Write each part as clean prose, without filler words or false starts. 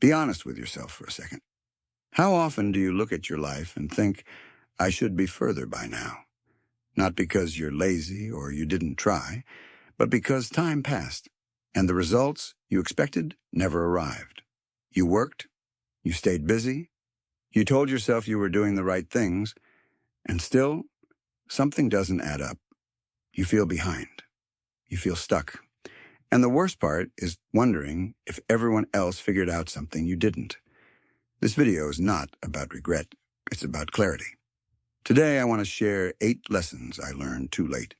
Be honest with yourself for a second. How often do you look at your life and think, I should be further by now? Not because you're lazy or you didn't try, but because time passed, and the results you expected never arrived. You worked, you stayed busy, you told yourself you were doing the right things, and still, something doesn't add up. You feel behind. You feel stuck. And the worst part is wondering if everyone else figured out something you didn't. This video is not about regret. It's about clarity. Today, I want to share 8 lessons I learned too late.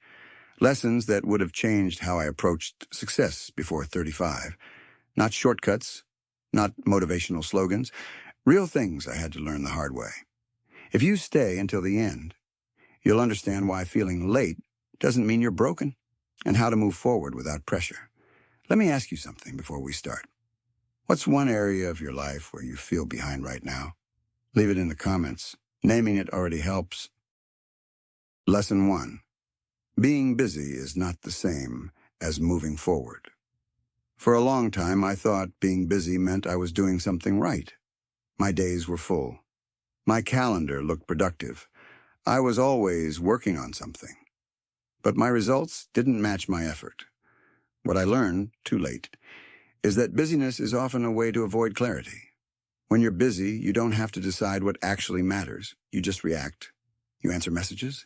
Lessons that would have changed how I approached success before 35. Not shortcuts, not motivational slogans. Real things I had to learn the hard way. If you stay until the end, you'll understand why feeling late doesn't mean you're broken and how to move forward without pressure. Let me ask you something before we start. What's one area of your life where you feel behind right now? Leave it in the comments. Naming it already helps. Lesson 1. Being busy is not the same as moving forward. For a long time, I thought being busy meant I was doing something right. My days were full. My calendar looked productive. I was always working on something. But my results didn't match my effort. What I learned, too late, is that busyness is often a way to avoid clarity. When you're busy, you don't have to decide what actually matters. You just react. You answer messages.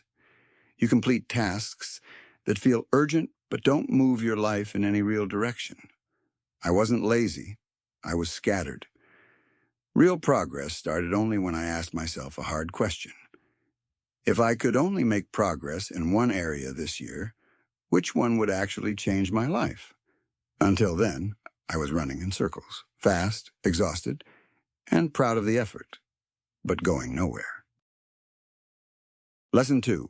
You complete tasks that feel urgent but don't move your life in any real direction. I wasn't lazy. I was scattered. Real progress started only when I asked myself a hard question. If I could only make progress in one area this year, which one would actually change my life? Until then, I was running in circles, fast, exhausted, and proud of the effort, but going nowhere. Lesson 2.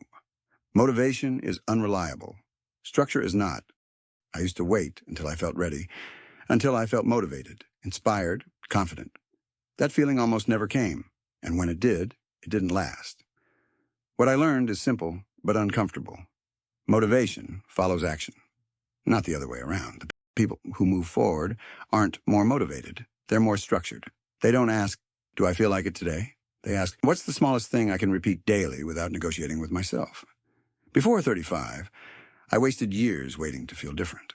Motivation is unreliable. Structure is not. I used to wait until I felt ready, until I felt motivated, inspired, confident. That feeling almost never came, and when it didn't last. What I learned is simple but uncomfortable. Motivation follows action, not the other way around. The people who move forward aren't more motivated. They're more structured. They don't ask, do I feel like it today? They ask, what's the smallest thing I can repeat daily without negotiating with myself? Before 35, I wasted years waiting to feel different.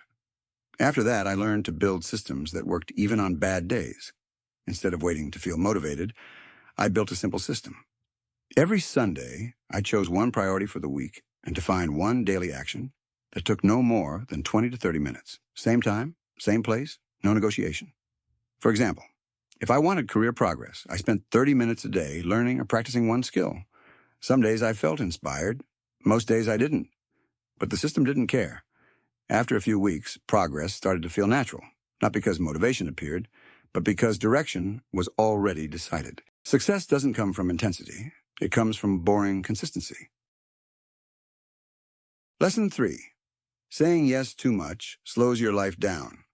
After that, I learned to build systems that worked even on bad days. Instead of waiting to feel motivated, I built a simple system. Every Sunday, I chose one priority for the week and defined one daily action that took no more than 20 to 30 minutes. Same time, same place, no negotiation. For example, if I wanted career progress, I spent 30 minutes a day learning or practicing one skill. Some days I felt inspired. Most days I didn't. But the system didn't care. After a few weeks, progress started to feel natural, not because motivation appeared, but because direction was already decided. Success doesn't come from intensity. It comes from boring consistency. Lesson 3. Saying yes too much slows your life down.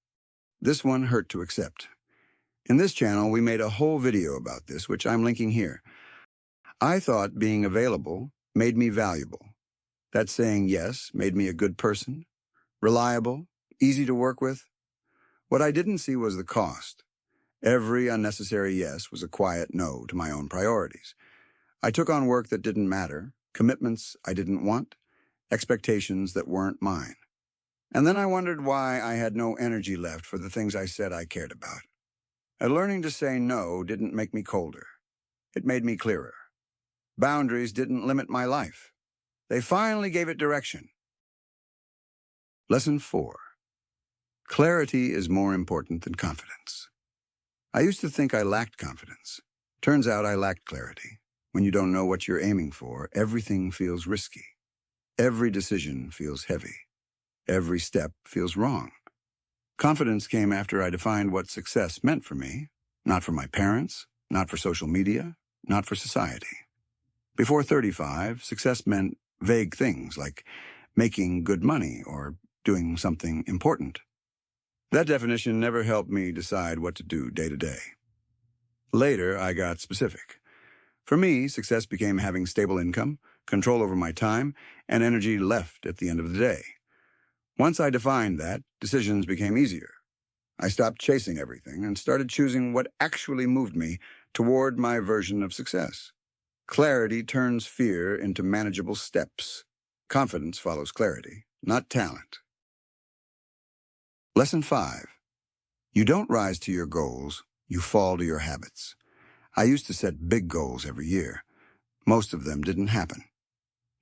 This one hurt to accept. In this channel, we made a whole video about this, which I'm linking here. I thought being available made me valuable. That saying yes made me a good person, reliable, easy to work with. What I didn't see was the cost. Every unnecessary yes was a quiet no to my own priorities. I took on work that didn't matter, commitments I didn't want, expectations that weren't mine. And then I wondered why I had no energy left for the things I said I cared about. And learning to say no didn't make me colder. It made me clearer. Boundaries didn't limit my life. They finally gave it direction. Lesson 4. Clarity is more important than confidence. I used to think I lacked confidence. Turns out I lacked clarity. When you don't know what you're aiming for, everything feels risky. Every decision feels heavy. Every step feels wrong. Confidence came after I defined what success meant for me, not for my parents, not for social media, not for society. Before 35, success meant vague things like making good money or doing something important. That definition never helped me decide what to do day to day. Later, I got specific. For me, success became having stable income, control over my time, and energy left at the end of the day. Once I defined that, decisions became easier. I stopped chasing everything and started choosing what actually moved me toward my version of success. Clarity turns fear into manageable steps. Confidence follows clarity, not talent. Lesson 5. You don't rise to your goals, you fall to your habits. I used to set big goals every year. Most of them didn't happen.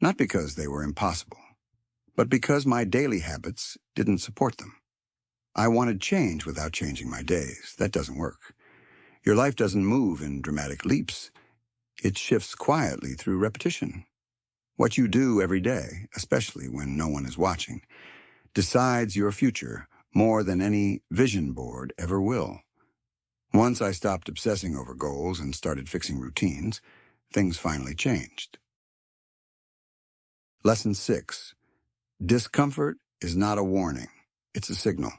Not because they were impossible, but because my daily habits didn't support them. I wanted change without changing my days. That doesn't work. Your life doesn't move in dramatic leaps. It shifts quietly through repetition. What you do every day, especially when no one is watching, decides your future more than any vision board ever will. Once I stopped obsessing over goals and started fixing routines, things finally changed. Lesson 6. Discomfort is not a warning. It's a signal.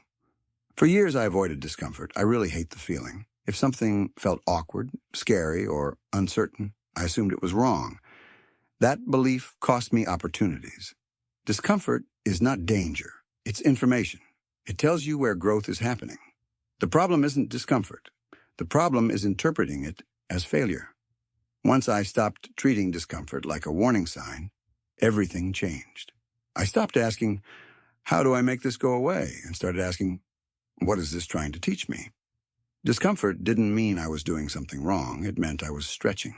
For years I avoided discomfort. I really hate the feeling. If something felt awkward, scary, or uncertain, I assumed it was wrong. That belief cost me opportunities. Discomfort is not danger. It's information. It tells you where growth is happening. The problem isn't discomfort. The problem is interpreting it as failure. Once I stopped treating discomfort like a warning sign, everything changed. I stopped asking, how do I make this go away? And started asking, what is this trying to teach me? Discomfort didn't mean I was doing something wrong. It meant I was stretching.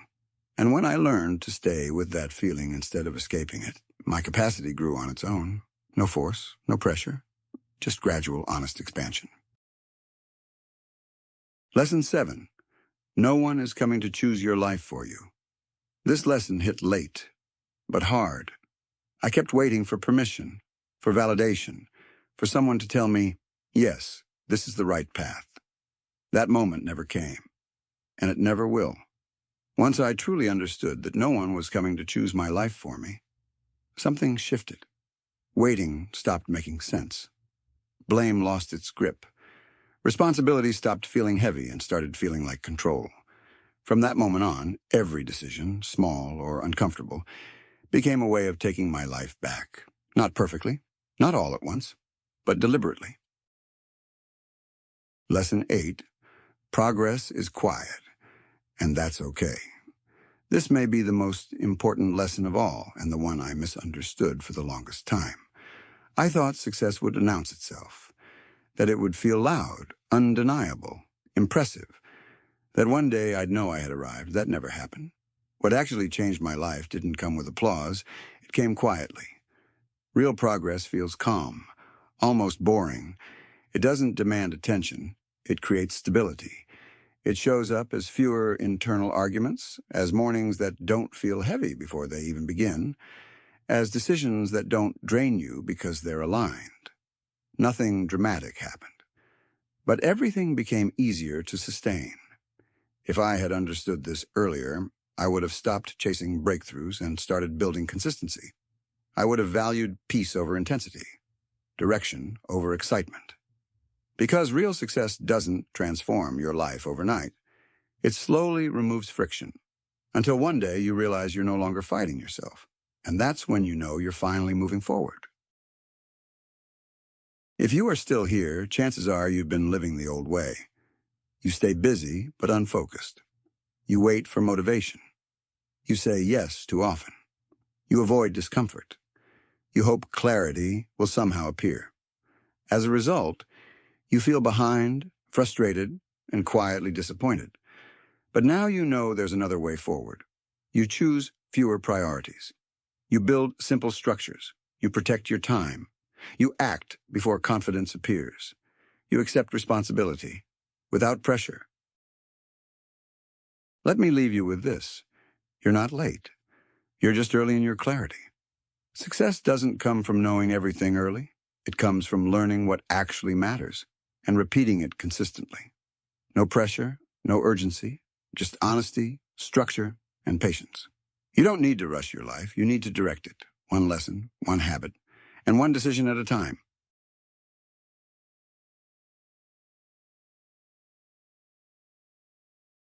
And when I learned to stay with that feeling instead of escaping it, my capacity grew on its own. No force, no pressure, just gradual, honest expansion. Lesson 7. No one is coming to choose your life for you. This lesson hit late, but hard. I kept waiting for permission, for validation, for someone to tell me, yes, this is the right path. That moment never came, and it never will. Once I truly understood that no one was coming to choose my life for me, something shifted. Waiting stopped making sense. Blame lost its grip. Responsibility stopped feeling heavy and started feeling like control. From that moment on, every decision, small or uncomfortable, became a way of taking my life back. Not perfectly, not all at once, but deliberately. Lesson 8. Progress is quiet, and that's okay. This may be the most important lesson of all, and the one I misunderstood for the longest time. I thought success would announce itself, that it would feel loud, undeniable, impressive, that one day I'd know I had arrived. That never happened. What actually changed my life didn't come with applause. It came quietly. Real progress feels calm, almost boring. It doesn't demand attention. It creates stability. It shows up as fewer internal arguments, as mornings that don't feel heavy before they even begin, as decisions that don't drain you because they're aligned. Nothing dramatic happened, but everything became easier to sustain. If I had understood this earlier, I would have stopped chasing breakthroughs and started building consistency. I would have valued peace over intensity, direction over excitement. Because real success doesn't transform your life overnight, it slowly removes friction, until one day you realize you're no longer fighting yourself. And that's when you know you're finally moving forward. If you are still here, chances are you've been living the old way. You stay busy but unfocused. You wait for motivation. You say yes too often. You avoid discomfort. You hope clarity will somehow appear. As a result, you feel behind, frustrated, and quietly disappointed. But now you know there's another way forward. You choose fewer priorities. You build simple structures. You protect your time. You act before confidence appears. You accept responsibility without pressure. Let me leave you with this. You're not late. You're just early in your clarity. Success doesn't come from knowing everything early. It comes from learning what actually matters and repeating it consistently. No pressure, no urgency, just honesty, structure, and patience. You don't need to rush your life. You need to direct it, one lesson, one habit, and one decision at a time.